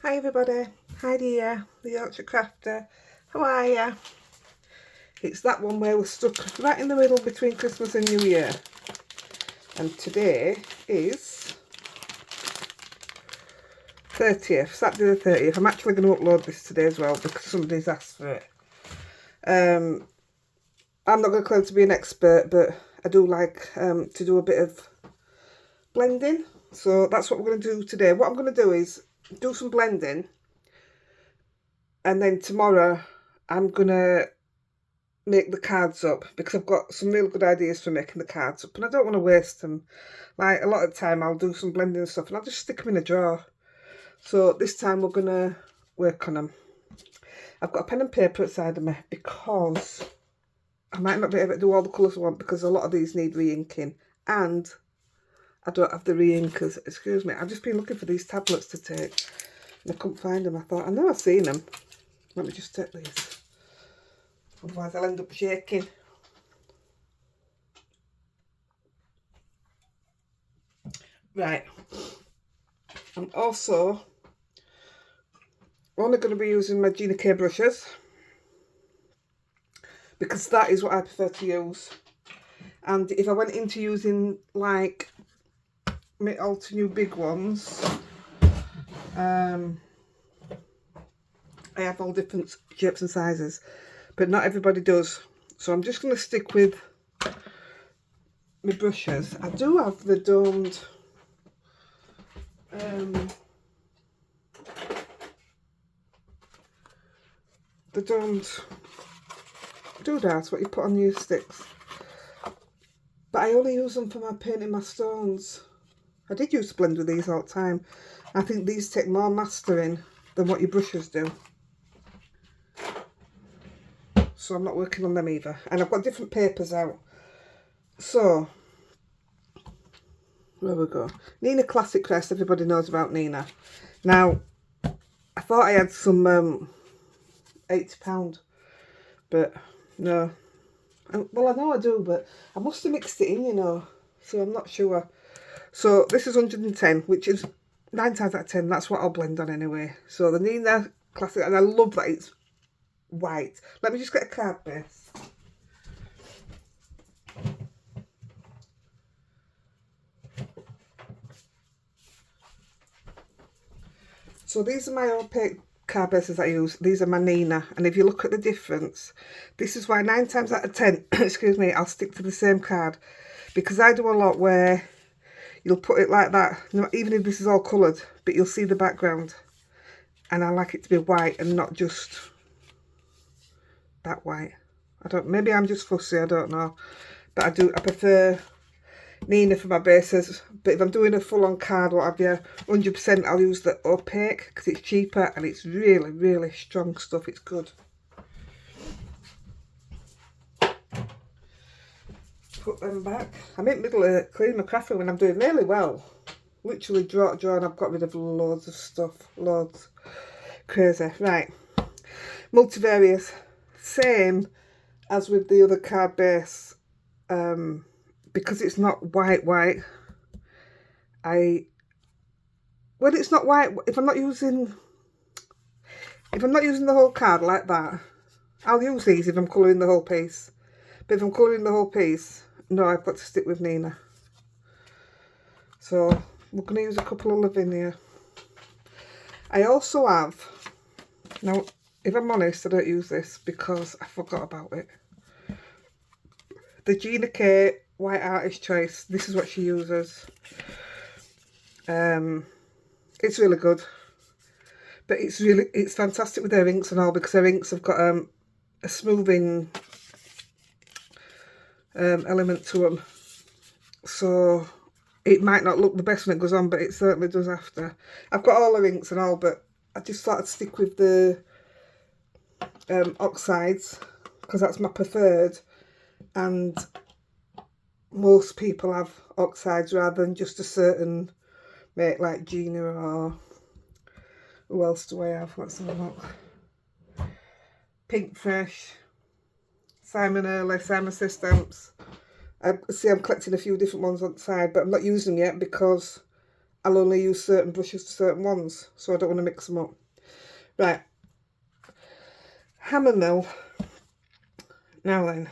Hi everybody, Heidi here, the Yorkshire Crafter. How are ya? It's that one where we're stuck right in the middle between Christmas and New Year. And today is 30th, Saturday the 30th. I'm actually going to upload this today as well because somebody's asked for it. I'm not going to claim to be an expert, but I do like to do a bit of blending. So that's what we're going to do today. What I'm going to do is do some blending. And then tomorrow I'm going to make the cards up because I've got some real good ideas for making the cards up and I don't want to waste them. Like a lot of the time I'll do some blending stuff and I'll just stick them in a drawer. So this time we're going to work on them. I've got a pen and paper outside of me because I might not be able to do all the colours I want because a lot of these need re-inking and I don't have the re-inkers. Excuse me, I've just been looking for these tablets to take and I couldn't find them. I thought, I know I've seen them. Let me just take these. Otherwise I'll end up shaking. Right. I'm also only going to be using my Gina K brushes because that is what I prefer to use. And if I went into using like my Autumnal big ones, I have all different shapes and sizes, but not everybody does. So I'm just going to stick with my brushes. I do have the domed doodads, what you put on your sticks, but I only use them for my painting my stones. I did use to blend with these all the time. I think these take more mastering than what your brushes do, so I'm not working on them either. And I've got different papers out. So there we go. Nina Classic Crest, everybody knows about Nina. Now I thought I had some £80, but no. Well, I know I do, but I must have mixed it in, you know, so I'm not sure. So this is 110, which is 9 times out of 10, that's what I'll blend on anyway. So the Nina Classic, and I love that it's white. Let me just get a card base. So these are my opaque card bases I use. These are my Nina, and if you look at the difference, this is why 9 times out of 10, excuse me, I'll stick to the same card, because I do a lot where you'll put it like that, even if this is all coloured, but you'll see the background, and I like it to be white and not just that white. Maybe I'm just fussy, I don't know, but I prefer Nina for my bases. But if I'm doing a full-on card, what have you, 100%, I'll use the opaque because it's cheaper and it's really, really strong stuff. It's good. Put them back. I'm in the middle of cleaning my craft room and I'm doing really well. Literally draw and I've got rid of loads of stuff. Loads. Crazy. Right. Multivarious. Same as with the other card base. Because it's not white, well, it's not white. If I'm not using the whole card like that, I'll use these if I'm colouring the whole piece. But if I'm colouring the whole piece, no, I've got to stick with Nina. So we're going to use a couple of Lavinia. I also have, now if I'm honest, I don't use this because I forgot about it. The Gina K White Artist Choice. This is what she uses. It's really good, but it's fantastic with her inks and all, because her inks have got a smoothing element to them, so it might not look the best when it goes on, but it certainly does after. I've got all her inks and all, but I just thought I'd stick with the oxides because that's my preferred, and most people have oxides rather than just a certain make, like Gina, or who else do I have? Let's have a look. Pink Fresh, Simon Early, Simon Says Stamps. I'm collecting a few different ones on the side, but I'm not using them yet because I'll only use certain brushes for certain ones, so I don't want to mix them up. Right, hammer mill. Now then,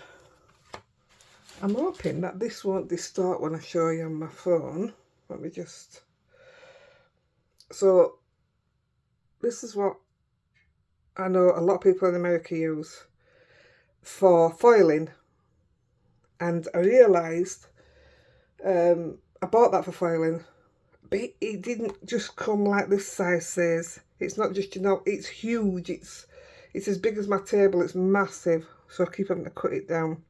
I'm hoping that this won't distort when I show you on my phone. Let me just... So, this is what I know a lot of people in America use for foiling. And I realised I bought that for foiling, but it didn't just come like this size says. It's not just, you know, it's huge. It's as big as my table. It's massive, so I keep having to cut it down.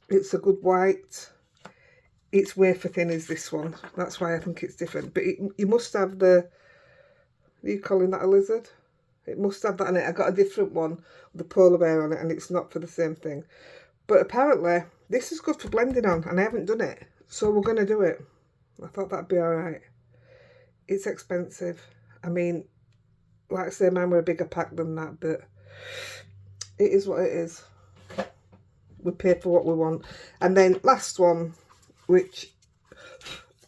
It's a good white. It's wafer thin as this one. That's why I think it's different. But you must have the... Are you calling that a lizard? It must have that in it. I got a different one with the polar bear on it, and it's not for the same thing. But apparently, this is good for blending on, and I haven't done it. So we're going to do it. I thought that'd be alright. It's expensive. I mean, like I say, mine were a bigger pack than that, but it is what it is. We pay for what we want. And then last one, which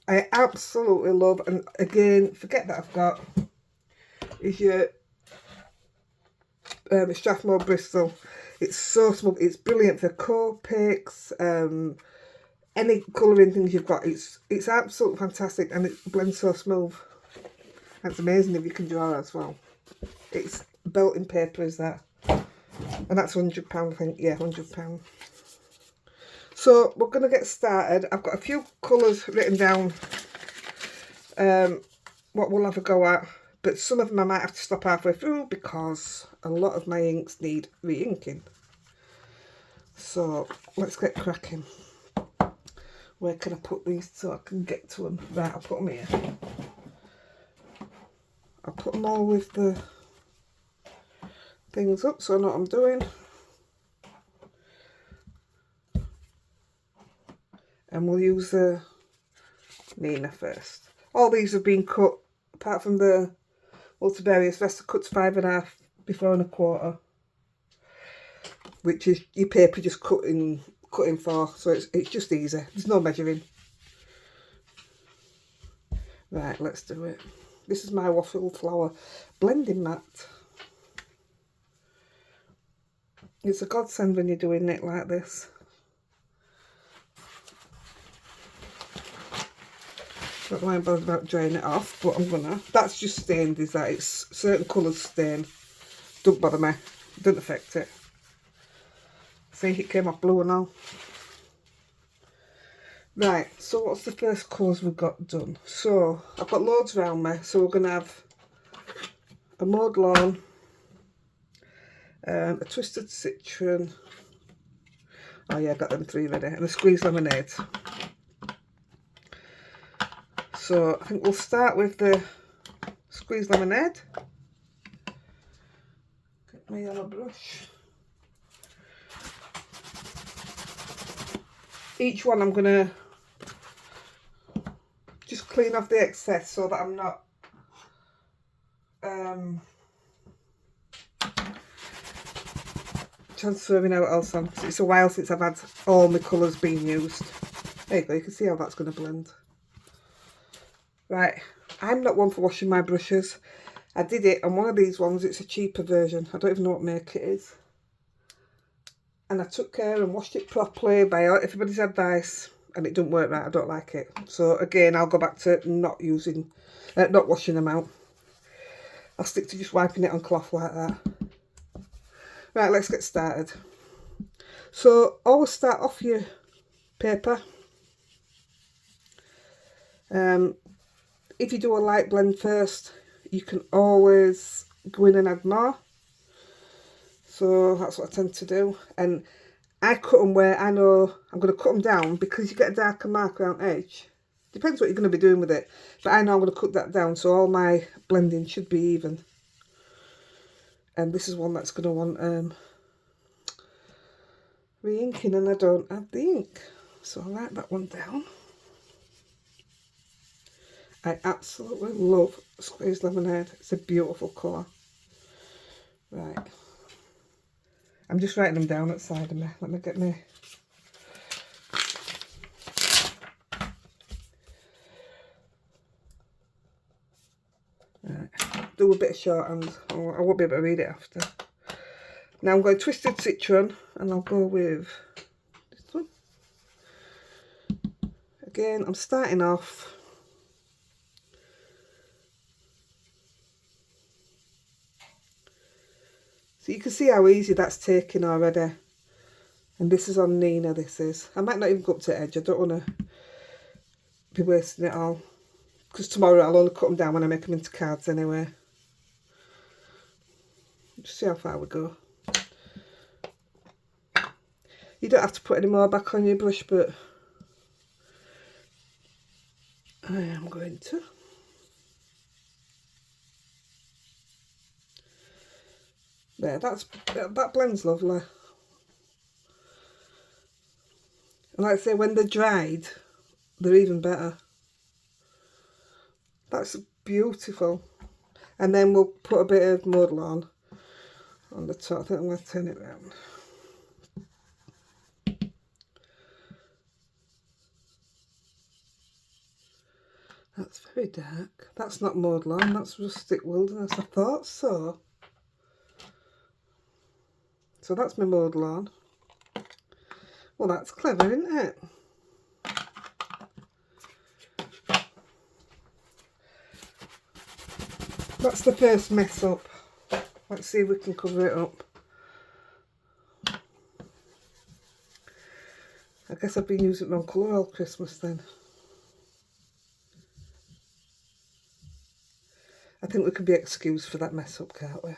I absolutely love, and again, forget that I've got, is your Strathmore Bristol. It's so smooth. It's brilliant for Copics, any colouring things you've got. It's absolutely fantastic, and it blends so smooth. That's amazing if you can draw as well. It's belting paper, is that? And that's £100, I think. Yeah, £100. So we're going to get started. I've got a few colours written down, what we'll have a go at. But some of them I might have to stop halfway through because a lot of my inks need re-inking. So let's get cracking. Where can I put these so I can get to them? Right, I'll put them here. I'll put them all with the things up so I know what I'm doing. And we'll use the Nina first. All these have been cut, apart from the multivarious rest are cut to 5.5 before 1/4, which is your paper just cutting 4, so it's just easy. There's no measuring. Right, let's do it. This is my waffle flower blending mat. It's a godsend when you're doing it like this. Don't mind bothered about drying it off, but I'm gonna. That's just stained, is that? It's certain colours stain. Don't bother me. Doesn't affect it. See, it came off blue and all. Right, so what's the first colours we've got done? So, I've got loads around me. So we're going to have a mowed lawn, a twisted citron. Oh yeah, I got them 3 ready. And a squeezed lemonade. So, I think we'll start with the squeezed lemonade. Get my yellow brush. Each one I'm going to just clean off the excess so that I'm not transferring out else on. It's a while since I've had all my colours being used. There you go, you can see how that's going to blend. Right, I'm not one for washing my brushes. I did it on one of these ones. It's a cheaper version. I don't even know what make it is. And I took care and washed it properly by everybody's advice, and it didn't work right. I don't like it. So again, I'll go back to not washing them out. I'll stick to just wiping it on cloth like that. Right, let's get started. So always start off your paper. If you do a light blend first, you can always go in and add more. So that's what I tend to do. And I cut them where I know I'm going to cut them down, because you get a darker mark around edge. Depends what you're going to be doing with it. But I know I'm going to cut that down, so all my blending should be even. And this is one that's going to want re-inking, and I don't have the ink. So I'll write that one down. I absolutely love squeezed lemonade. It's a beautiful colour. Right. I'm just writing them down outside of me. Let me get my... Right. Do a bit of shorthand. Oh, I won't be able to read it after. Now I'm going Twisted Citron, and I'll go with this one. Again, I'm starting off. So you can see how easy that's taken already. And this is on Nina, this is. I might not even go up to the edge. I don't want to be wasting it all. Because tomorrow I'll only cut them down when I make them into cards anyway. Just see how far we go. You don't have to put any more back on your brush, but I am going to. There, that blends lovely. And like I say, when they're dried, they're even better. That's beautiful. And then we'll put a bit of Autumnal on the top. I think I'm going to turn it around. That's very dark. That's not Autumnal, that's Rustic Wilderness. I thought so. So that's my Autumnal. Well, that's clever, isn't it? That's the first mess up. Let's see if we can cover it up. I guess I've been using wrong colour all Christmas then. I think we can be excused for that mess up, can't we?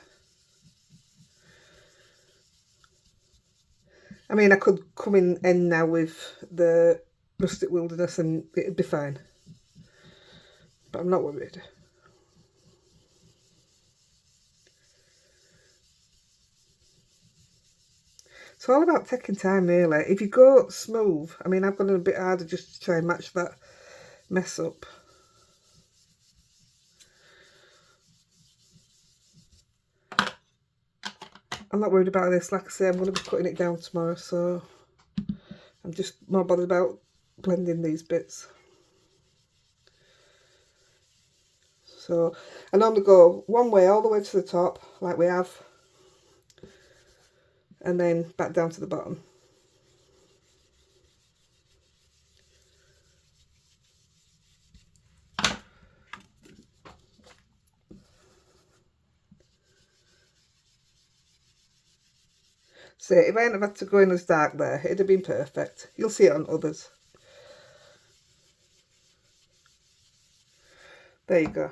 I mean, I could come in now with the Rustic Wilderness and it'd be fine. But I'm not worried. It's all about taking time, really. If you go smooth, I mean, I've gone a bit harder just to try and match that mess up. I'm not worried about this. Like I say, I'm going to be cutting it down tomorrow, so I'm just more bothered about blending these bits. So I normally go one way all the way to the top, like we have, and then back down to the bottom. So if I hadn't had to go in as dark there, it'd have been perfect. You'll see it on others. There you go.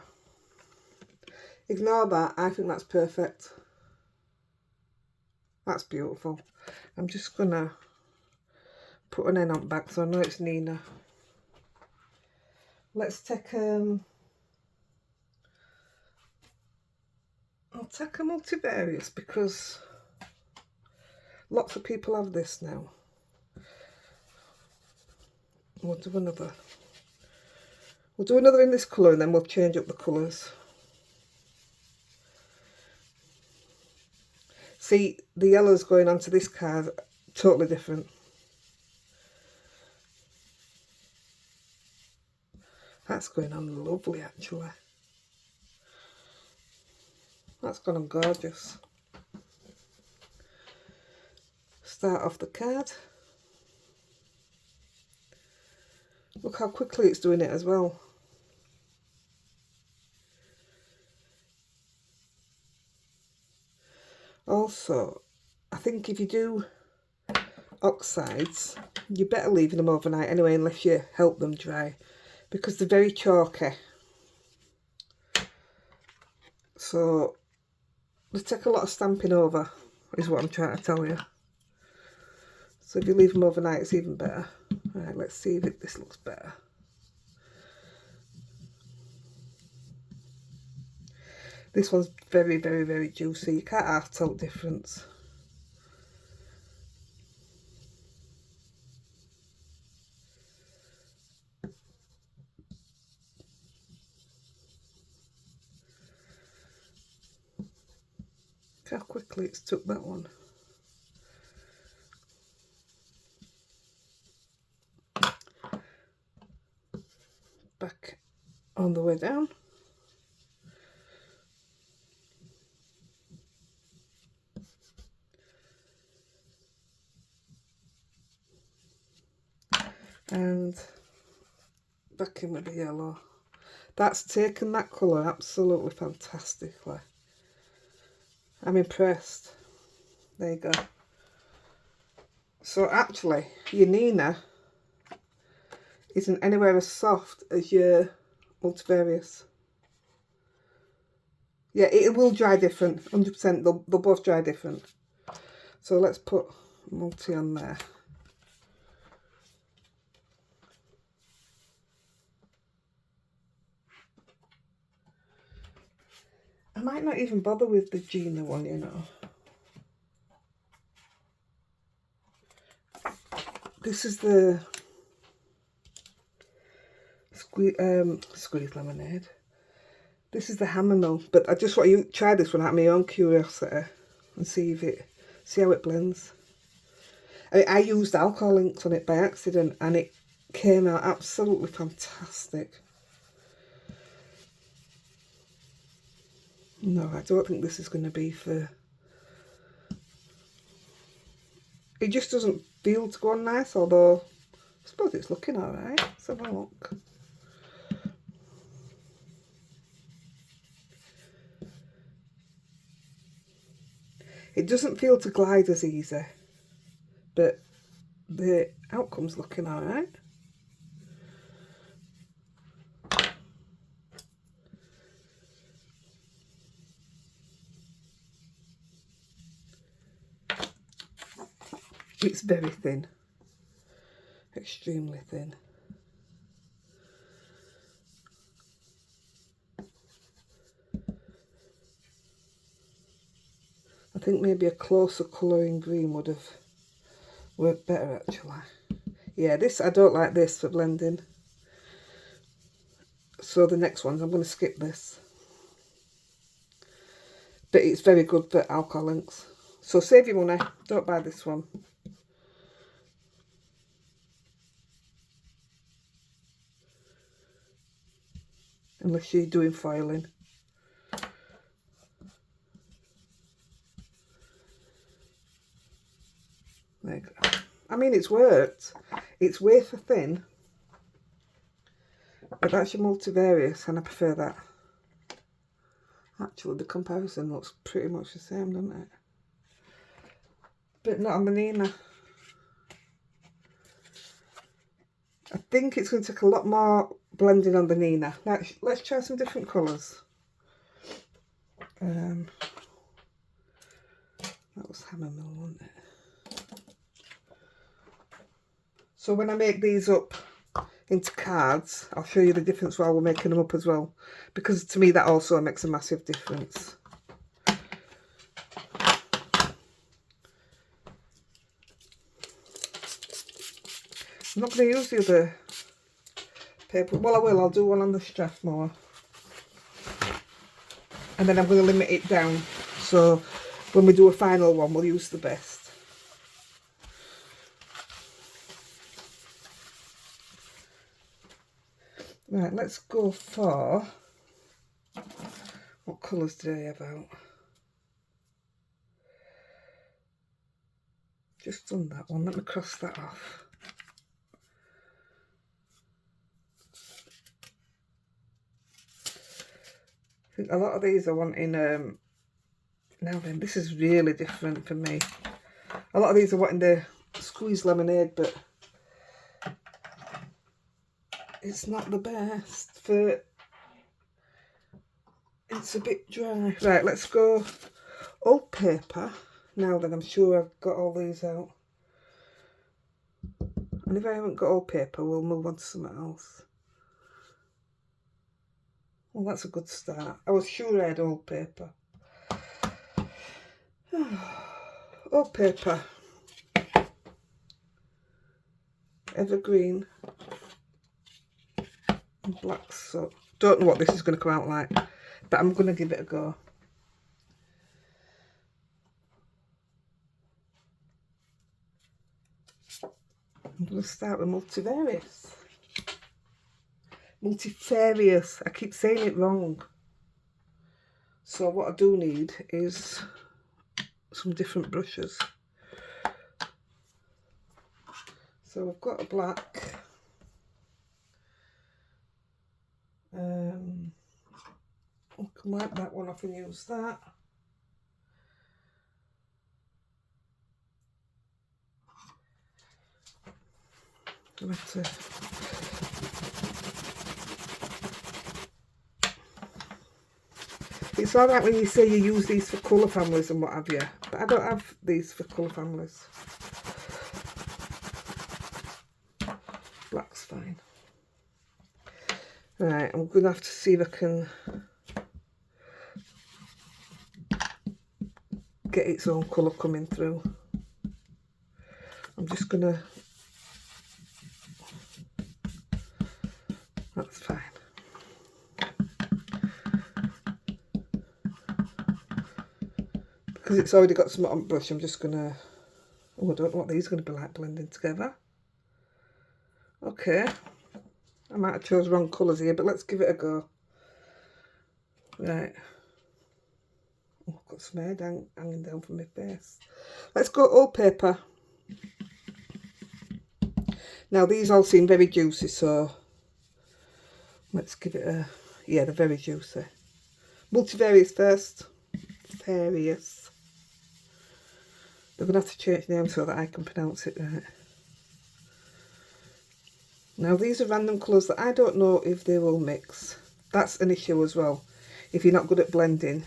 Ignore that. I think that's perfect. That's beautiful. I'm just gonna put an N on back so I know it's Nina. Let's take I'll take a multivarious because lots of people have this now. We'll do another. We'll do another in this colour and then we'll change up the colours. See, the yellows going onto this card, totally different. That's going on lovely, actually. That's gone on gorgeous. Start off the card. Look how quickly it's doing it as well. Also, I think if you do oxides, you're better leaving them overnight anyway, unless you help them dry, because they're very chalky. So they take a lot of stamping over, is what I'm trying to tell you. So if you leave them overnight, it's even better. Right, let's see if this looks better. This one's very, very, very juicy. You can't half tell the difference. Look how quickly it's took that one. Back on the way down. And back in with the yellow. That's taken that colour absolutely fantastically. I'm impressed. There you go. So actually, your Nina isn't anywhere as soft as your multivarious. Yeah, it will dry different, 100%. They'll both dry different. So let's put multi on there. I might not even bother with the Gina one, you know. This is the squeeze lemonade. This is the hammer mill, but I just want you to try this one out of my own curiosity and see how it blends. I used alcohol inks on it by accident and it came out absolutely fantastic. No, I don't think this is going to be for... It just doesn't feel to go on nice, although I suppose it's looking alright. Let's have a look. It doesn't feel to glide as easy, but the outcome's looking alright. It's very thin, extremely thin. I think maybe a closer colouring green would have worked better actually. Yeah, this, I don't like this for blending. So the next ones, I'm going to skip this. But it's very good for alcohol inks. So save your money, don't buy this one. Unless you're doing foiling. There you go. I mean, it's worked. It's wafer thin. But that's your multivarious and I prefer that. Actually, the comparison looks pretty much the same, doesn't it? But not on the Nina. I think it's going to take a lot more blending on the Nina. Let's try some different colours. That was hammer mill, wasn't it? So when I make these up into cards, I'll show you the difference while we're making them up as well, because to me that also makes a massive difference. I'm not going to use the other paper. Well, I will. I'll do one on the Strathmore. And then I'm going to limit it down. So when we do a final one, we'll use the best. Right, let's go for... What colours did I have out? Just done that one. Let me cross that off. I think a lot of these are wanting, now then, this is really different for me. A lot of these are wanting the squeeze lemonade, but it's not the best for, it's a bit dry. Right, let's go old paper. Now then, I'm sure I've got all these out. And if I haven't got old paper, we'll move on to something else. Well, that's a good start. I was sure I had old paper. Old paper. Evergreen. And black soap. Don't know what this is going to come out like, but I'm going to give it a go. I'm going to start with multivarious. Multifarious. I keep saying it wrong. So what I do need is some different brushes. So I've got a black. I can wipe that one off and use that. It's alright when you say you use these for colour families and what have you, but I don't have these for colour families. Black's fine. Right, I'm going to have to see if I can get its own colour coming through. I'm just going to... That's fine. Because it's already got some on brush, I'm just going to... Oh, I don't know what these are going to be like blending together. Okay. I might have chose wrong colours here, but let's give it a go. Right. Oh, I've got some hair hanging down from my face. Let's go old paper. Now these all seem very juicy, so let's give it a... Yeah, they're very juicy. Multivarious first. Various. They're going to have to change the name so that I can pronounce it right. Now these are random colours that I don't know if they will mix. That's an issue as well, if you're not good at blending.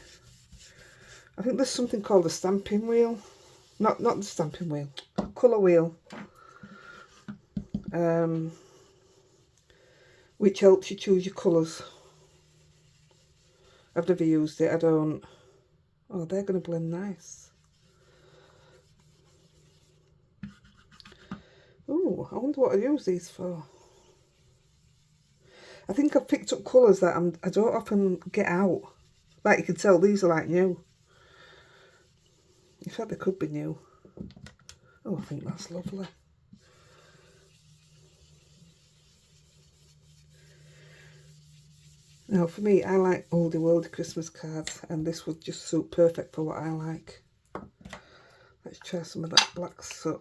I think there's something called a stamping wheel. Not the stamping wheel, colour wheel. Which helps you choose your colours. I've never used it, I don't. Oh, they're going to blend nice. Oh, I wonder what I use these for. I think I've picked up colours that I don't often get out. Like you can tell, these are like new. In fact, they could be new. Oh, I think that's lovely. Now, for me, I like oldie worldy Christmas cards, and this would just suit perfect for what I like. Let's try some of that black soot.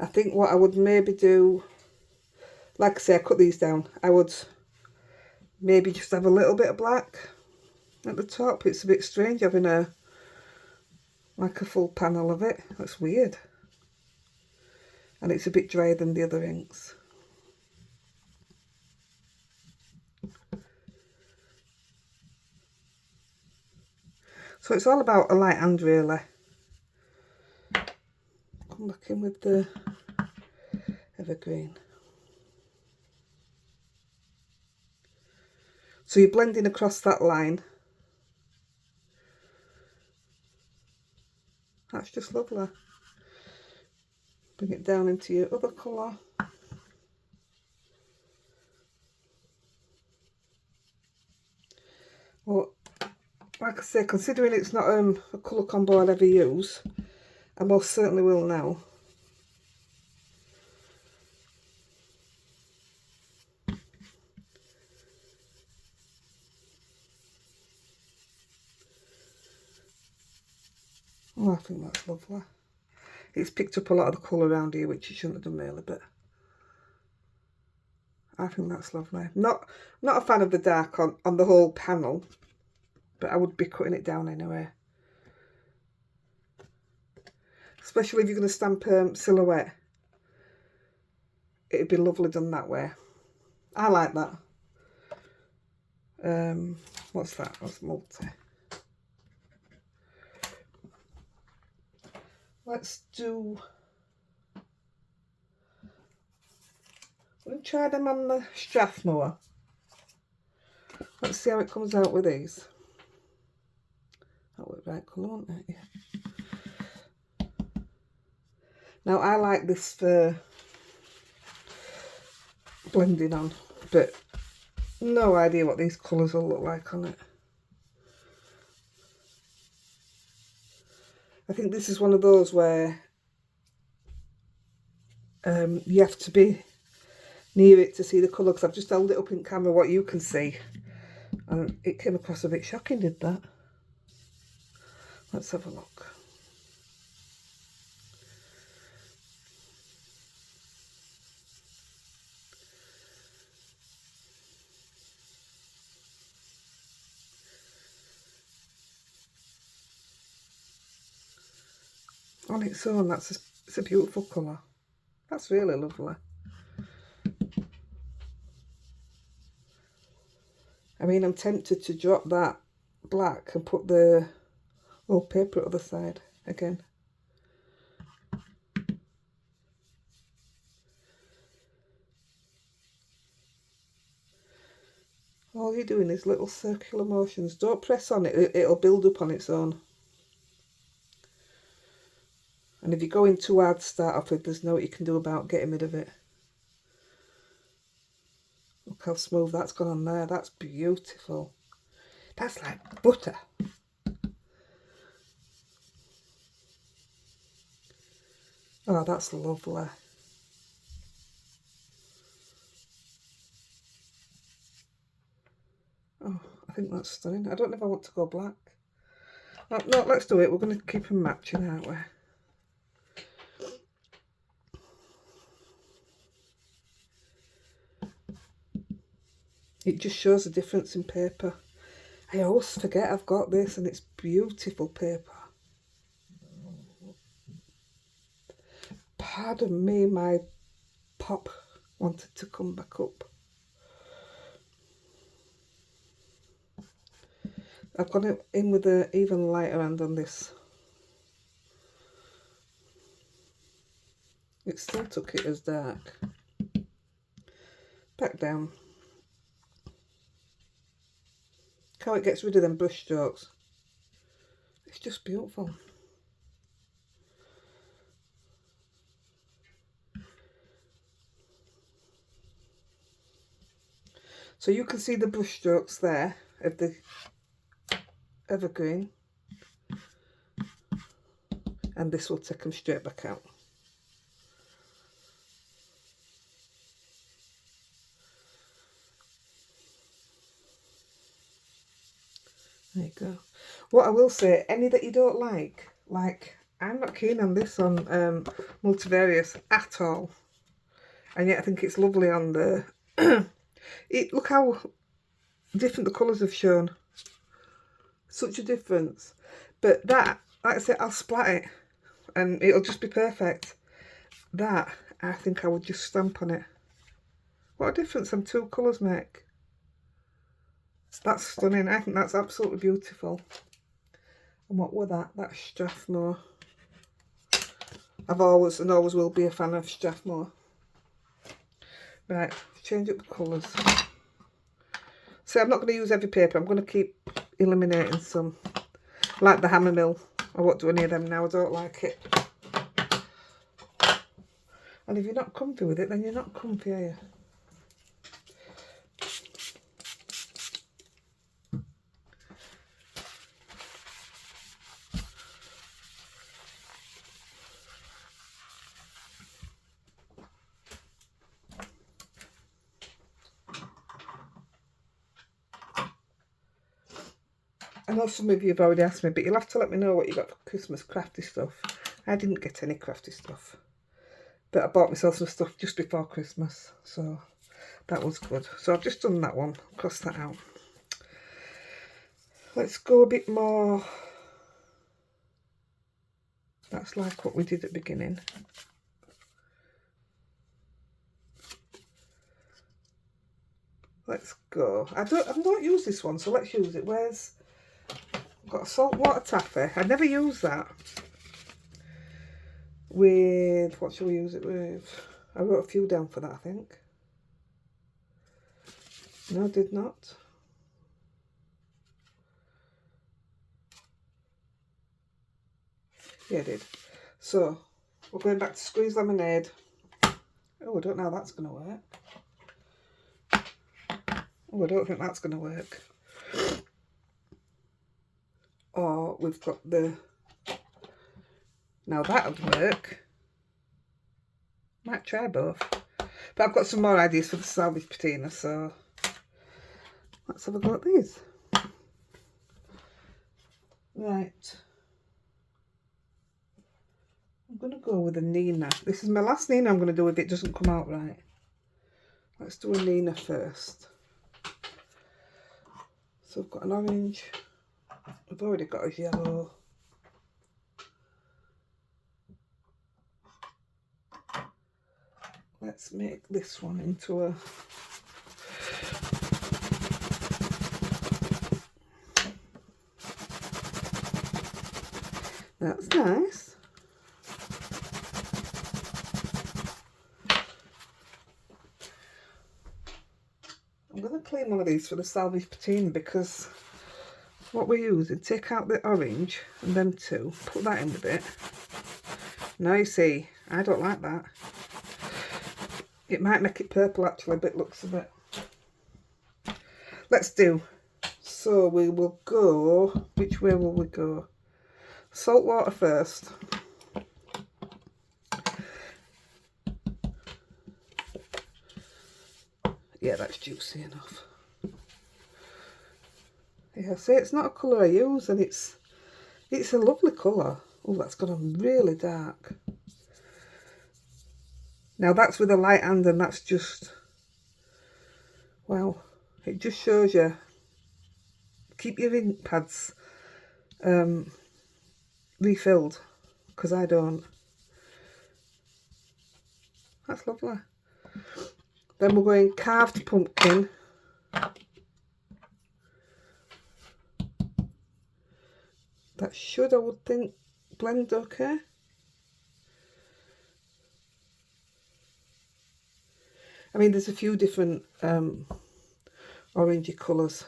I think what I would maybe do, like I say, I cut these down. I would maybe just have a little bit of black at the top. It's a bit strange having like a full panel of it. That's weird. And it's a bit drier than the other inks. So it's all about a light hand really. Come back in with the evergreen. So you're blending across that line. That's just lovely. Bring it down into your other colour. Well, like I say, considering it's not a colour combo I'll ever use, I most certainly will now. Oh, I think that's lovely. It's picked up a lot of the colour around here, which it shouldn't have done really, but I think that's lovely. Not a fan of the dark on the whole panel, but I would be cutting it down anyway. Especially if you're going to stamp silhouette. It'd be lovely done that way. I like that. What's that? That's multi. Let's do... I'm going to try them on the Strathmore. Let's see how it comes out with these. That look right colour, won't it? Yeah. Now I like this for blending on, but no idea what these colours will look like on it. I think this is one of those where you have to be near it to see the colour, because I've just held it up in camera what you can see, and it came across a bit shocking, did that? Let's have a look. On its own, it's a beautiful colour. That's really lovely. I mean, I'm tempted to drop that black and put the old paper at the other side again. All you're doing is little circular motions. Don't press on it, it'll build up on its own. And if you're going too hard to start off with, there's no what you can do about getting rid of it. Look how smooth that's gone on there. That's beautiful. That's like butter. Oh, that's lovely. Oh, I think that's stunning. I don't know if I want to go black. No, let's do it. We're going to keep them matching, aren't we? It just shows the difference in paper. I always forget I've got this, and it's beautiful paper. Pardon me, my pop wanted to come back up. I've got it in with an even lighter hand on this. It still took it as dark. Back down. Look how it gets rid of them brush strokes. It's just beautiful. So you can see the brush strokes there of the evergreen, and this will take them straight back out. There you go. What I will say, any that you don't like I'm not keen on this on multivarious at all, and yet I think it's lovely on the look how different the colours have shown. Such a difference. But that, like I said, I'll splat it and it'll just be perfect. That, I think I would just stamp on it. What a difference them two colours make. That's stunning. I think that's absolutely beautiful. And what were that? That's Strathmore. I've always and always will be a fan of Strathmore. Right, change up the colours. So I'm not going to use every paper. I'm going to keep eliminating some. Like the hammer mill. I won't do any of them now. I don't like it. And if you're not comfy with it, then you're not comfy, are you? I know some of you have already asked me, but you'll have to let me know what you got for Christmas crafty stuff. I didn't get any crafty stuff, but I bought myself some stuff just before Christmas, so that was good. So I've just done that one, cross that out. Let's go a bit more. That's like what we did at the beginning. Let's go. I don't use this one, so let's use it. Where's got a saltwater taffy. I never use that. With what shall we use it with? I wrote a few down for that, I think. No, I did not. Yeah, I did. So we're going back to squeeze lemonade. Oh, I don't know how that's going to work. Oh, I don't think that's going to work. Or we've got the... Now that would work. Might try both. But I've got some more ideas for the salvage patina, so let's have a go at these. Right. going to go with a Nina. This is my last Nina I'm going to do if it doesn't come out right. Let's do a Nina first. So I've got an orange. I've already got a yellow. Let's make this one into a... That's nice. I'm going to clean one of these for the salvage patina because what we're using, take out the orange and them two, put that in with it. Now you see, I don't like that. It might make it purple actually, but it looks a bit... Let's do. So we will go, which way will we go? Salt water first. Yeah, that's juicy enough. Yeah, see, it's not a colour I use, and it's a lovely colour. Oh, that's gone on really dark. Now that's with a light hand, and that's just, well, it just shows you. Keep your ink pads refilled, because I don't. That's lovely. Then we're going carved pumpkin. That should, I would think, blend okay. I mean, there's a few different orangey colours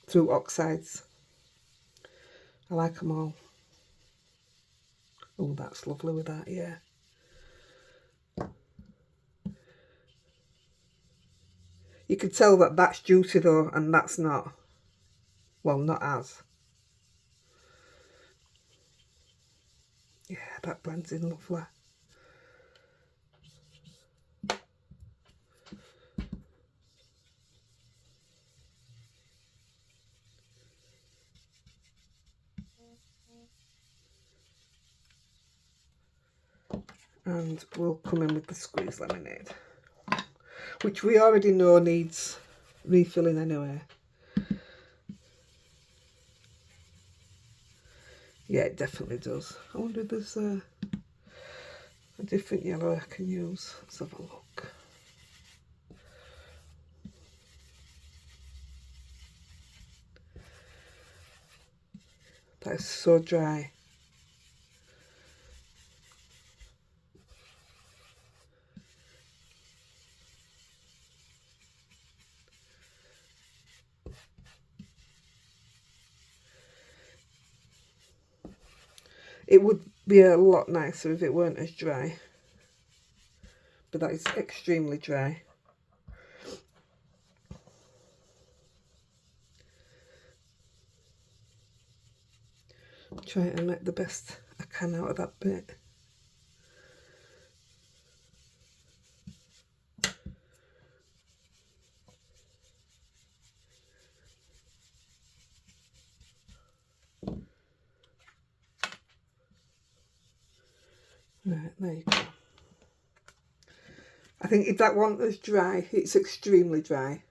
through oxides. I like them all. Oh, that's lovely with that, yeah. You can tell that that's juicy though, and that's not. Well, not as. Yeah, that blends in lovely. And we'll come in with the squeezed lemonade, which we already know needs refilling anyway. Yeah, it definitely does. I wonder if there's a different yellow I can use. Let's have a look. That is so dry. It would be a lot nicer if it weren't as dry, but that is extremely dry. Trying to make the best I can out of that bit. Right, there you go. I think if that one is dry, it's extremely dry.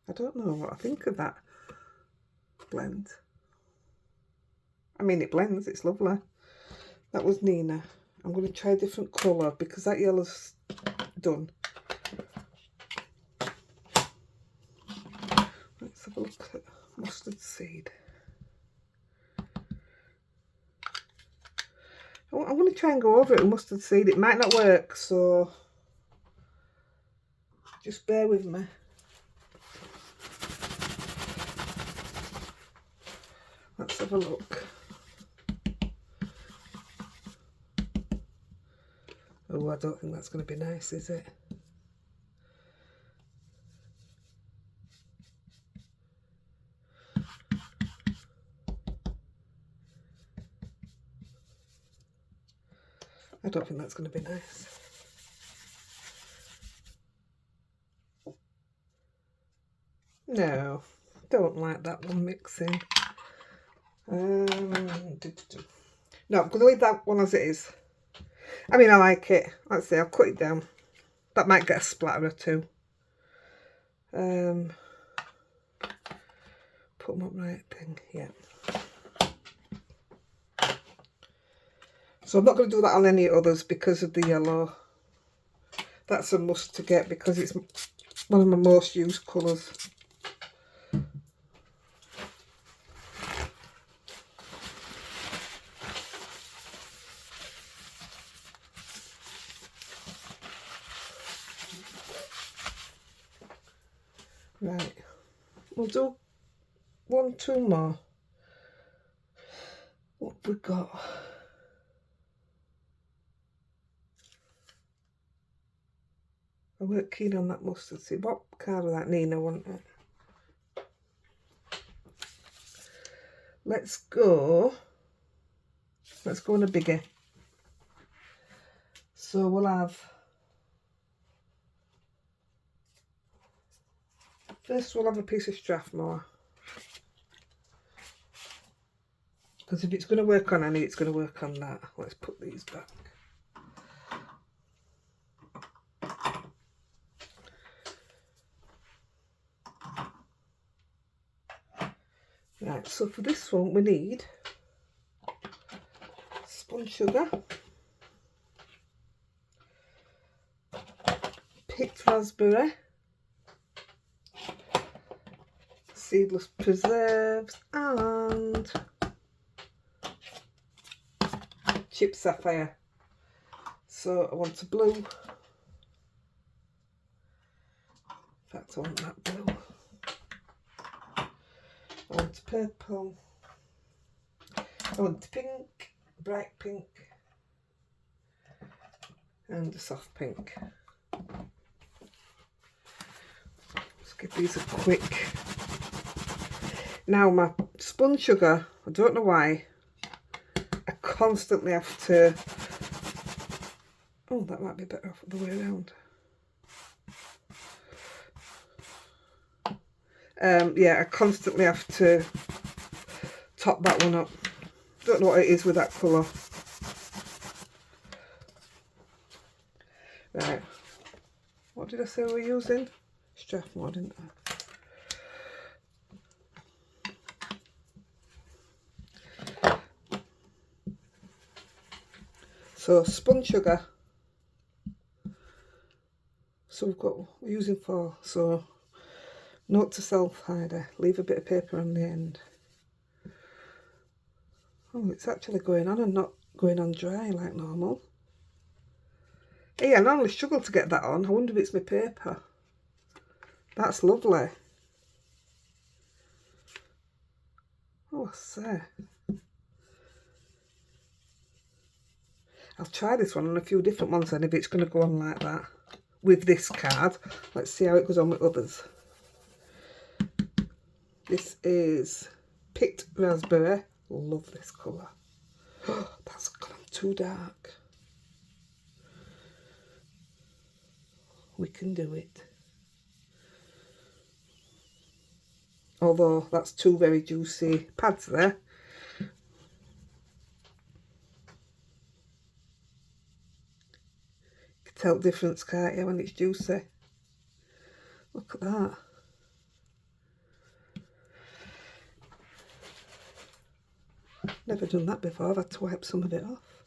I don't know what I think of that blend. I mean, it blends, it's lovely. That was Nina. I'm going to try a different colour because that yellow's done. Let's have a look at mustard seed. I'm going to try and go over it with mustard seed. It might not work, so just bear with me. Let's have a look. Oh, I don't think that's going to be nice, is it? I don't think that's going to be nice. No, don't like that one mixing. No, I'm going to leave that one as it is. I mean, I like it. Let's see, I'll cut it down. That might get a splatter or two. Put them up right thing, yeah. So I'm not going to do that on any others because of the yellow. That's a must to get because it's one of my most used colours. Right, we'll do 1, 2 more. What have we got? I weren't keen on that mustard seed. What card was that? Nina, wasn't it? Let's go on a bigger. So we'll have, first we'll have a piece of Strathmore. Because if it's going to work on any, it's going to work on that. Let's put these back. Right, so for this one we need spun sugar, picked raspberry, seedless preserves and chipped sapphire. So I want a blue. In fact, I want that blue. I want a purple. I want pink, bright pink, and a soft pink. Let's give these a quick. Now my spun sugar, I don't know why, I constantly have to, oh that might be better off the way around. Yeah, I constantly have to top that one up. Don't know what it is with that colour. Right, what did I say we were using? Strathmore, didn't I? So spun sugar. So we're using 4. So note to self, Heidi, leave a bit of paper on the end. Oh, it's actually going on and not going on dry like normal. Hey, I normally struggle to get that on. I wonder if it's my paper. That's lovely. Oh, I say. I'll try this one on a few different ones then if it's going to go on like that. With this card. Let's see how it goes on with others. This is picked raspberry. Love this colour. Oh, that's gone too dark. We can do it. Although that's 2 very juicy pads there. You can tell the difference, can't you, when it's juicy? Look at that. Never done that before. I've had to wipe some of it off.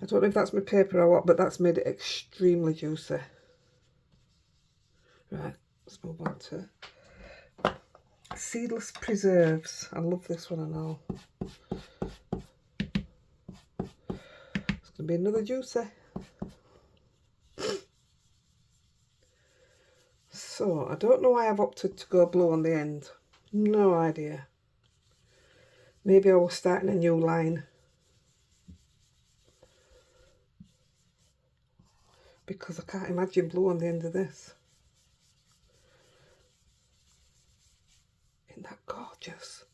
I don't know if that's my paper or what, but that's made it extremely juicy. Right, let's move on to seedless preserves. I love this one and all. It's going to be another juicy. So, I don't know why I've opted to go blue on the end. No idea. Maybe I was starting a new line. Because I can't imagine blue on the end of this. Isn't that gorgeous?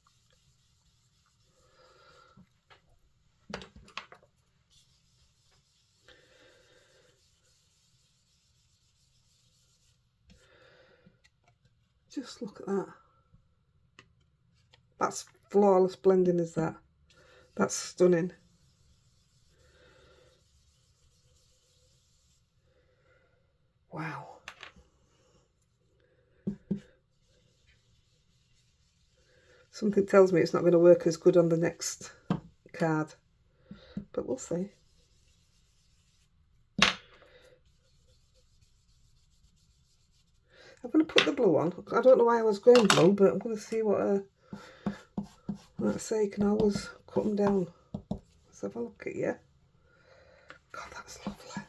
Just look at that. That's flawless blending, is that? That's stunning. Wow. Something tells me it's not going to work as good on the next card, but we'll see. I'm going to put the blue on. I don't know why I was going blue, but I'm going to see what like I say, you can always cut them down. Let's have a look at you. God, that's lovely.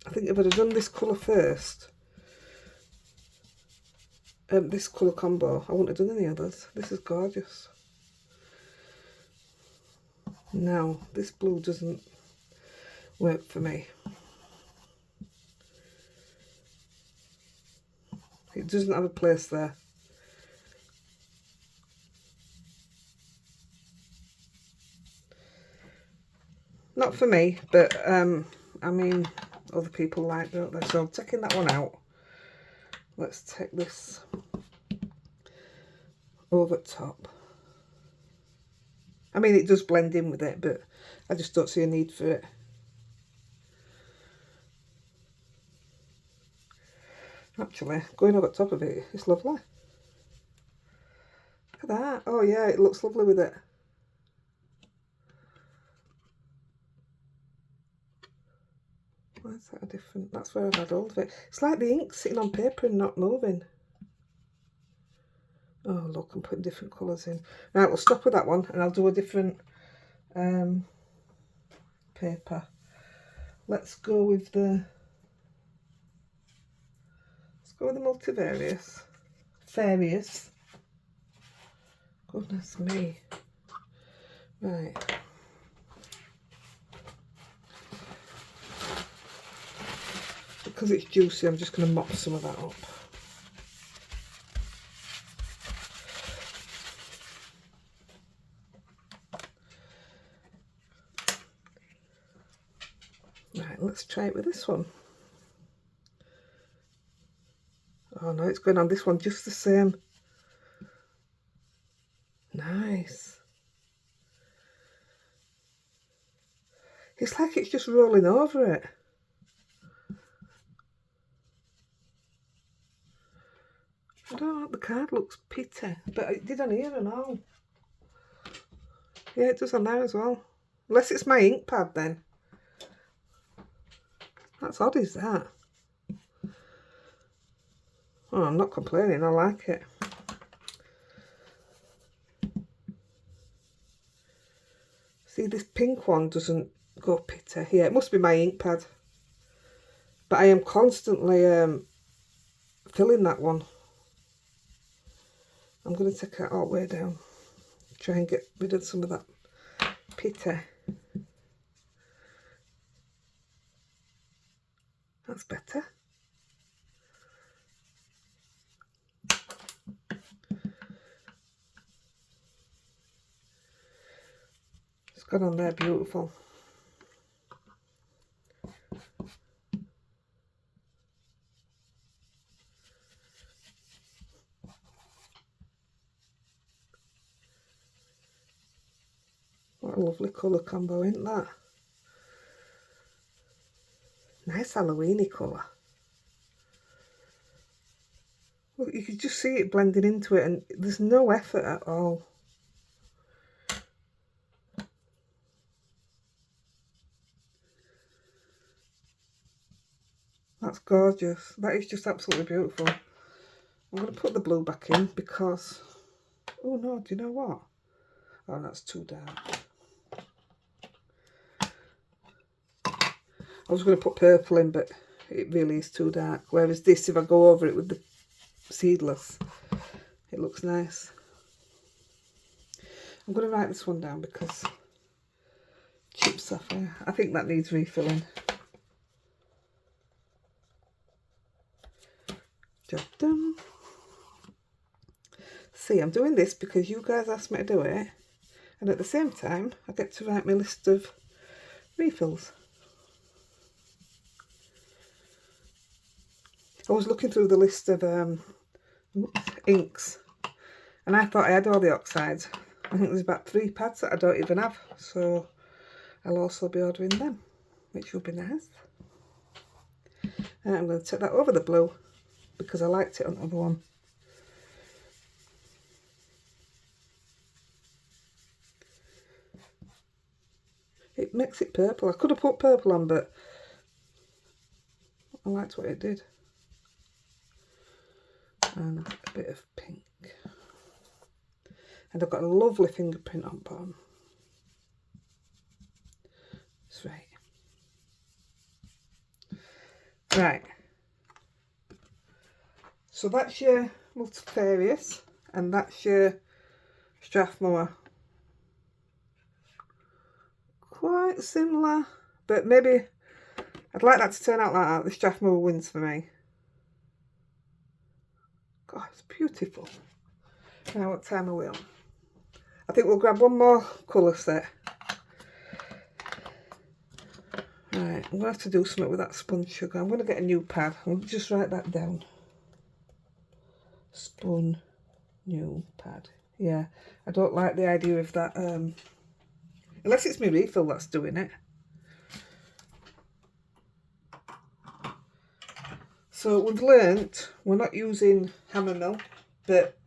I think if I'd have done this colour first, this colour combo, I wouldn't have done any others. This is gorgeous. Now, this blue doesn't work for me. It doesn't have a place there. Not for me, but I mean, other people like, don't they? So I'm taking that one out. Let's take this over top. I mean, it does blend in with it, but I just don't see a need for it. Actually, going over top of it, it's lovely. Look at that. Oh yeah, it looks lovely with it. Why is that a different? That's where I've had hold of it. It's like the ink sitting on paper and not moving. Oh look, I'm putting different colours in. Right, we'll stop with that one and I'll do a different paper. Let's go with the multivarious. Various. Goodness me. Right. Because it's juicy, I'm just going to mop some of that up. Right, let's try it with this one. Oh no, it's going on this one just the same. Nice. It's like it's just rolling over it. I don't know, the card looks pitty, but it did on here and all. Yeah, it does on there as well. Unless it's my ink pad then. That's odd, is that? Oh, I'm not complaining, I like it. See, this pink one doesn't go pitty. Yeah, it must be my ink pad. But I am constantly filling that one. I'm going to take that all the way down. Try and get rid of some of that pitty. That's better. It's gone on there beautiful. What a lovely colour combo, isn't that? Nice Halloweeny colour. Look, you can just see it blending into it and there's no effort at all. That's gorgeous. That is just absolutely beautiful. I'm going to put the blue back in because... Oh no, do you know what? Oh, that's too dark. I was going to put purple in, but it really is too dark. Whereas this, if I go over it with the seedless, it looks nice. I'm going to write this one down because Chip Sapphire, I think that needs refilling. Job done. See, I'm doing this because you guys asked me to do it, and at the same time I get to write my list of refills. I was looking through the list of inks, and I thought I had all the oxides. I think there's about 3 pads that I don't even have, so I'll also be ordering them, which will be nice. And I'm going to take that over the blue because I liked it on the other one. It makes it purple. I could have put purple on, but I liked what it did. And a bit of pink. And I've got a lovely fingerprint on bottom. That's right. Right. So that's your multifarious, and that's your Strathmore. Quite similar, but maybe I'd like that to turn out like that. The Strathmore wins for me. God, it's beautiful. Now, what time are we on? I think we'll grab one more colour set. Right, I'm going to have to do something with that spun sugar. I'm going to get a new pad. I'll just write that down. Spun new pad. Yeah, I don't like the idea of that. Unless it's my refill that's doing it. So we've learnt we're not using hammer mill, but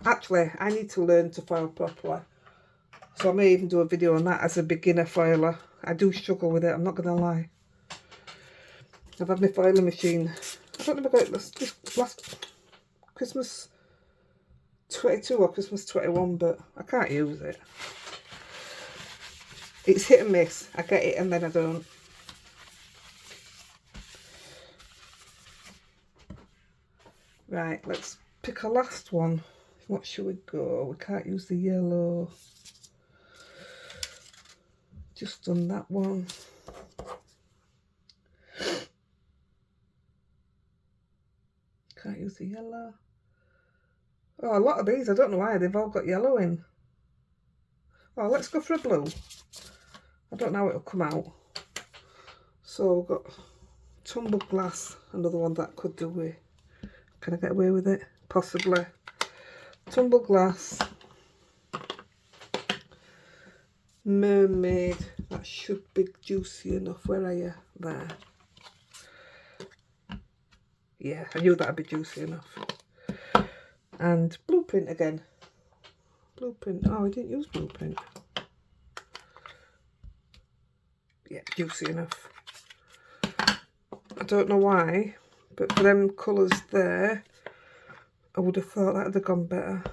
actually I need to learn to foil properly. So I may even do a video on that as a beginner foiler. I do struggle with it, I'm not going to lie. I've had my foiling machine, I don't know if I got it this last Christmas 22 or Christmas 21, but I can't use it. It's hit and miss. I get it and then I don't. Right, let's pick a last one. What should we go? We can't use the yellow. Just done that one. Can't use the yellow. Oh, a lot of these, I don't know why, they've all got yellow in. Oh, let's go for a blue. I don't know how it'll come out. So we've got tumbled glass, another one that could do with. Can I get away with it? Possibly. Tumbled glass. Mermaid. That should be juicy enough. Where are you? There. Yeah, I knew that'd be juicy enough. And blueprint again. Blueprint. Oh, I didn't use blueprint. Yeah, juicy enough. I don't know why, but for them colours there, I would have thought that would have gone better.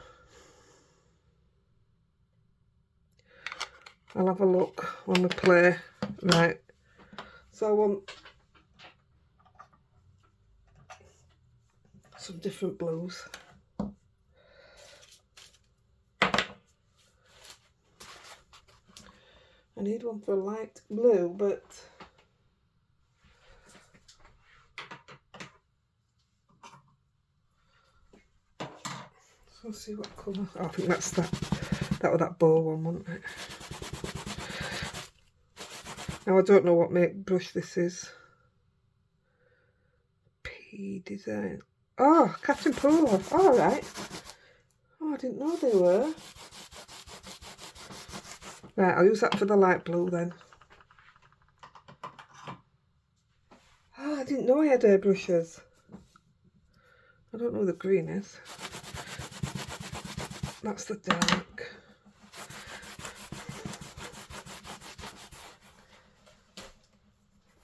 I'll have a look when we play. Right. So I want some different blues. I need one for a light blue, but let's see what colour. Oh, I think that's that. That was that bow one, wasn't it? Now I don't know what make brush this is. P design. Oh, Captain Polo. All right. Oh, I didn't know they were. Right, I'll use that for the light blue then. Oh, I didn't know I had airbrushes. I don't know the green is. That's the dark.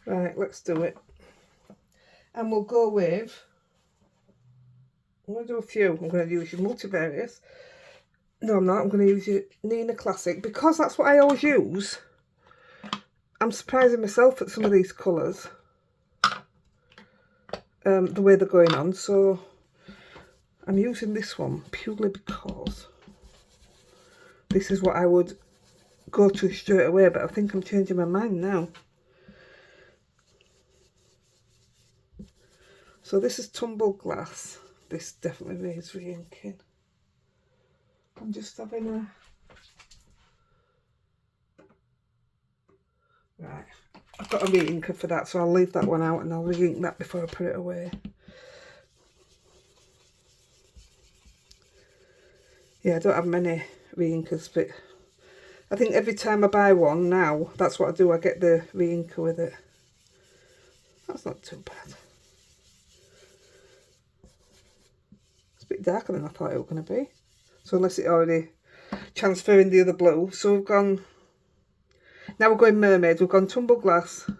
Right, let's do it. And we'll go with, I'm going to do a few. I'm going to use your multivarious. No, I'm not. I'm going to use your Nina Classic because that's what I always use. I'm surprising myself at some of these colours. The way they're going on. So I'm using this one purely because this is what I would go to straight away. But I think I'm changing my mind now. So this is tumbled glass. This definitely needs re-inking. I'm just having a... Right. I've got a re-inker for that, so I'll leave that one out and I'll re-ink that before I put it away. Yeah, I don't have many re-inkers, but I think every time I buy one now, that's what I do. I get the re-inker with it. That's not too bad. It's a bit darker than I thought it was going to be. So unless it already transferring the other blue. So we've gone, now we're going mermaid. We've gone tumble glass.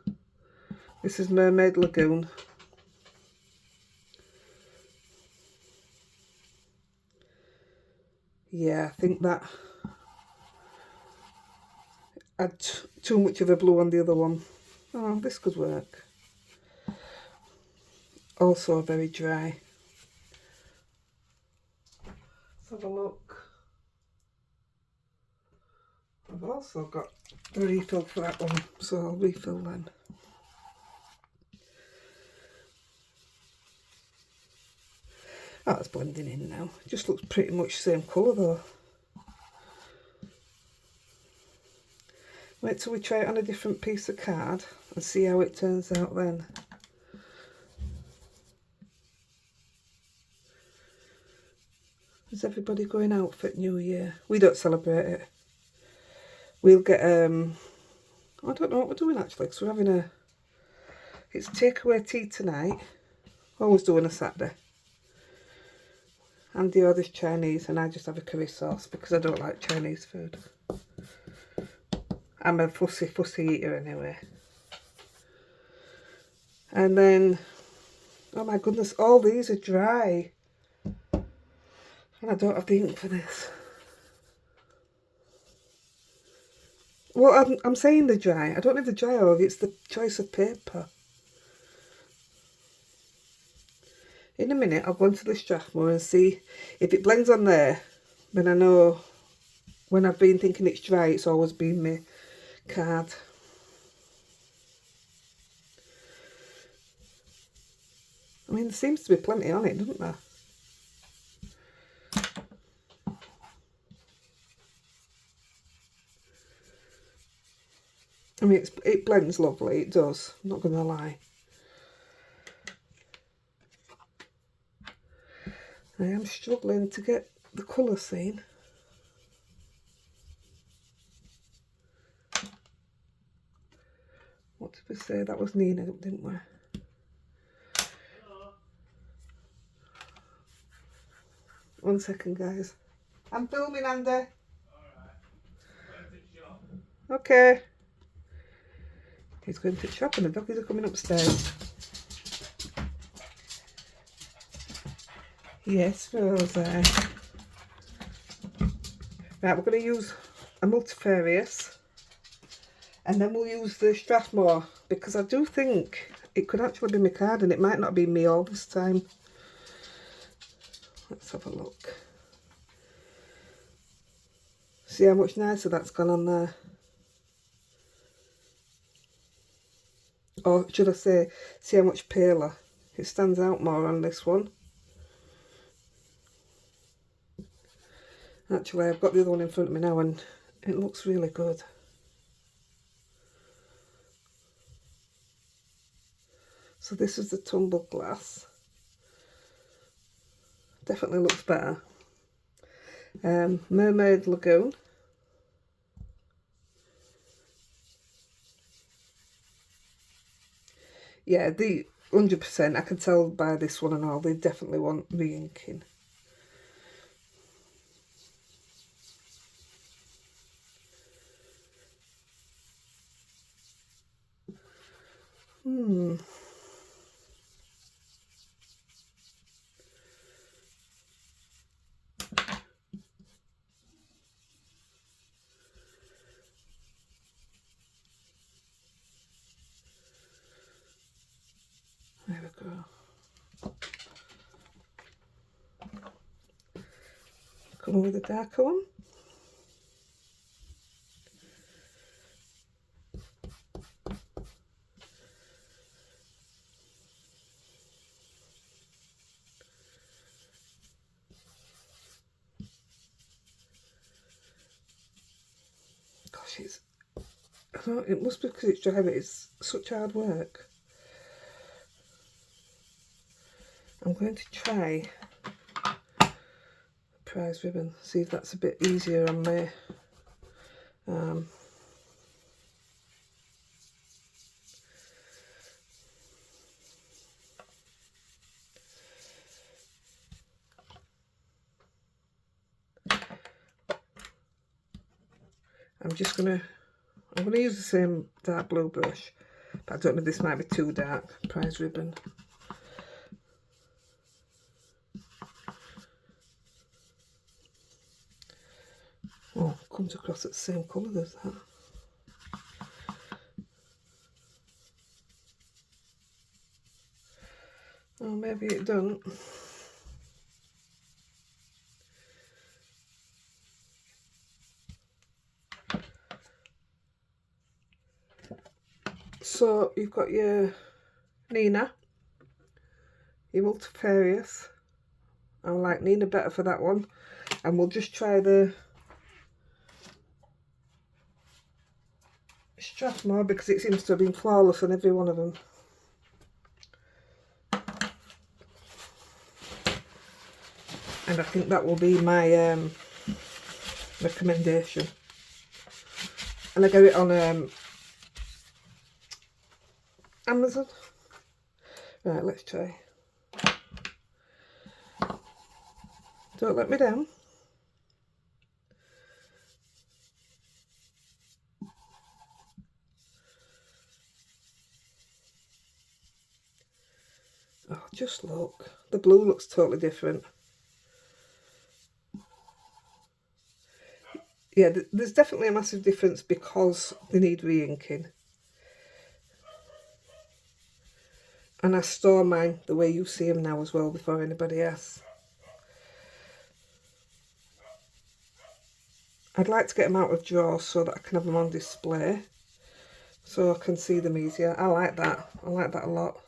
This is Mermaid Lagoon. Yeah, I think that had too much of a blue on the other one. Oh, this could work. Also very dry. Let's have a look. I've also got a refill for that one, so I'll refill then. Oh, it's blending in now. It just looks pretty much the same colour though. Wait till we try it on a different piece of card and see how it turns out then. Is everybody going out for New Year? We don't celebrate it. We'll get, I don't know what we're doing actually, because we're having it's takeaway tea tonight. Always doing a Saturday. Andy orders Chinese and I just have a curry sauce because I don't like Chinese food. I'm a fussy eater anyway. And then, oh my goodness, all these are dry. And I don't have the ink for this. Well, I'm saying they're dry. I don't know if they're dry or if it's the choice of paper. In a minute, I'll go into the Strathmore and see if it blends on there. Then I know when I've been thinking it's dry, it's always been my card. I mean, there seems to be plenty on it, doesn't there? I mean, it blends lovely, it does, I'm not going to lie. I am struggling to get the colour seen. What did we say? That was Nina, didn't we? Hello. 1 second, guys. I'm filming, Andy. Alright. Okay. He's going to the shop and the doggies are coming upstairs. Yes, Rosie. Right, we're going to use a multifarious and then we'll use the Strathmore because I do think it could actually be my card and it might not be me all this time. Let's have a look. See how much nicer that's gone on there. Or should I say, see how much paler. It stands out more on this one. Actually, I've got the other one in front of me now and it looks really good. So this is the tumbled glass. Definitely looks better. Mermaid Lagoon. Yeah, the 100%, I can tell by this one and all, they definitely want re-inking. There we go. Come on with a darker one. Gosh, It must be because it's dry, but it's such hard work. I'm going to try prize ribbon, see if that's a bit easier on me. I'm gonna use the same dark blue brush, but I don't know if this might be too dark. Prize ribbon. Oh, comes across at the same colour as that. Oh, maybe it don't. So you've got your Nina, your multifarious. I like Nina better for that one. And we'll just try the Strathmore because it seems to have been flawless on every one of them. And I think that will be my recommendation. And I got it on Amazon. Right, let's try. Don't let me down. Oh, just look. The blue looks totally different. Yeah, there's definitely a massive difference because they need re-inking. And I store mine the way you see them now as well before anybody else. I'd like to get them out of drawers so that I can have them on display, so I can see them easier. I like that. I like that a lot.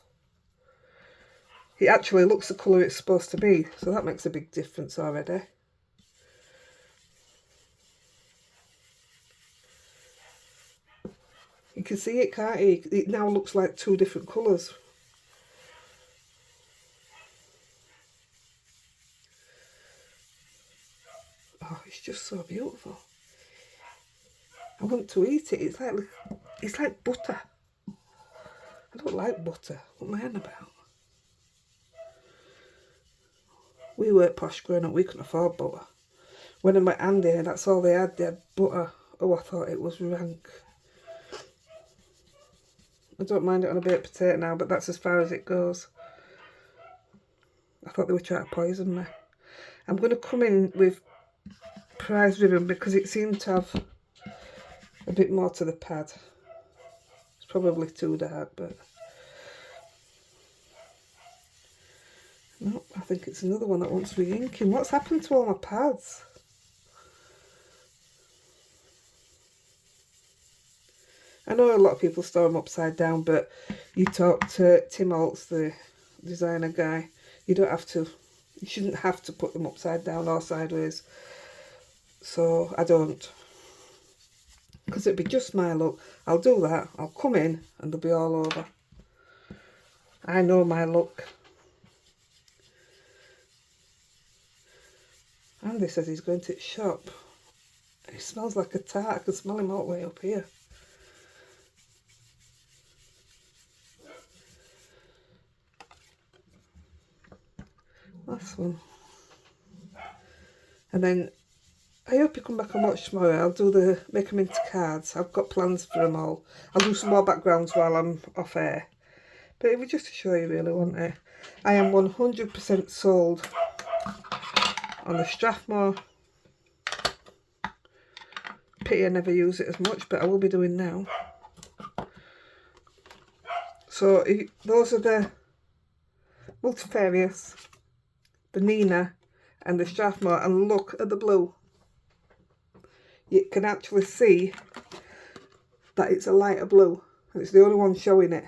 It actually looks the colour it's supposed to be, so that makes a big difference already. You can see it, can't you? It now looks like two different colours. Oh, it's just so beautiful. I want to eat it. It's like butter. I don't like butter. What am I on about? We weren't posh growing up. We couldn't afford butter. When I met Andy, that's all they had. They had butter. Oh, I thought it was rank. I don't mind it on a baked potato now, but that's as far as it goes. I thought they were trying to poison me. I'm going to come in with prize ribbon because it seemed to have a bit more to the pad. It's probably too dark, but no, I think it's another one that wants re-inking. What's happened to all my pads? I know a lot of people store them upside down, but you talk to Tim Holtz, the designer guy, you don't have to, you shouldn't have to put them upside down or sideways. So I don't, because it'd be just my look. I'll do that, I'll come in and they'll be all over. I know my look. Andy says he's going to the shop. He smells like a tart. I can smell him all the way up here. Last one. And then I hope you come back and watch tomorrow. I'll do the make them into cards. I've got plans for them all. I'll do some more backgrounds while I'm off air. But it was just to show you really, wasn't it? I am 100% sold on the Strathmore. Pity I never use it as much, but I will be doing now. So those are the multifarious, the Nina and the Strathmore, and look at the blue. You can actually see that it's a lighter blue and it's the only one showing it.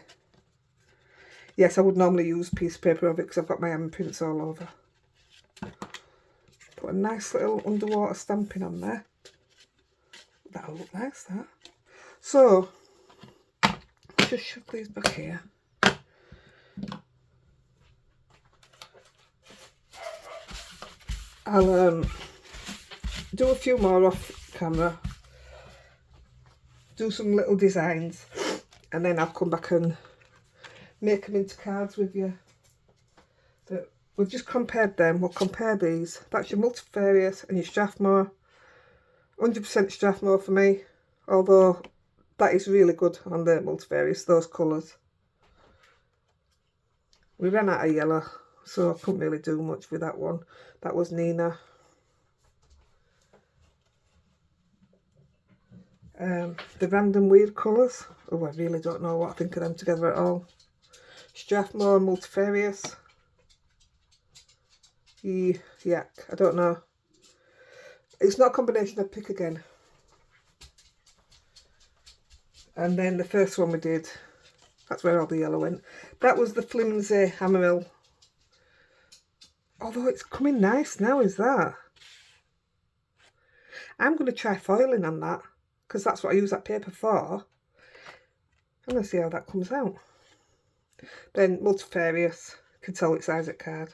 Yes, I would normally use a piece of paper of it because I've got my handprints all over. Put a nice little underwater stamping on there. That'll look nice, that. So, just shove these back here. I'll do a few more off camera, do some little designs, and then I'll come back and make them into cards with you. But we've just compared them. We'll compare these. That's your multifarious and your Strathmore. 100% Strathmore for me, although that is really good on the multifarious, those colours. We ran out of yellow, so I couldn't really do much with that one. That was Nina. The random weird colours. Oh, I really don't know what I think of them together at all. Strathmore multifarious. Yeah, I don't know. It's not a combination I'd pick again. And then the first one we did, that's where all the yellow went. That was the flimsy Hammermill. Although it's coming nice now, is that? I'm going to try foiling on that, because that's what I use that paper for. I'm going to see how that comes out. Then multifarious, can tell it's Isaac card.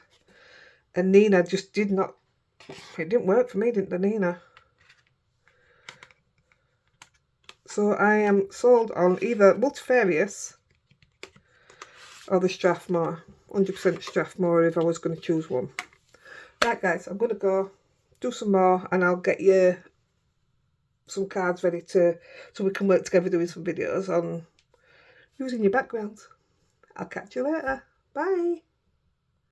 And Nina just did not, it didn't work for me, didn't the Nina? So I am sold on either multifarious or the Strathmore. 100% Strathmore if I was going to choose one. Right guys, I'm going to go do some more and I'll get you some cards ready so we can work together doing some videos on using your backgrounds. I'll catch you later. Bye.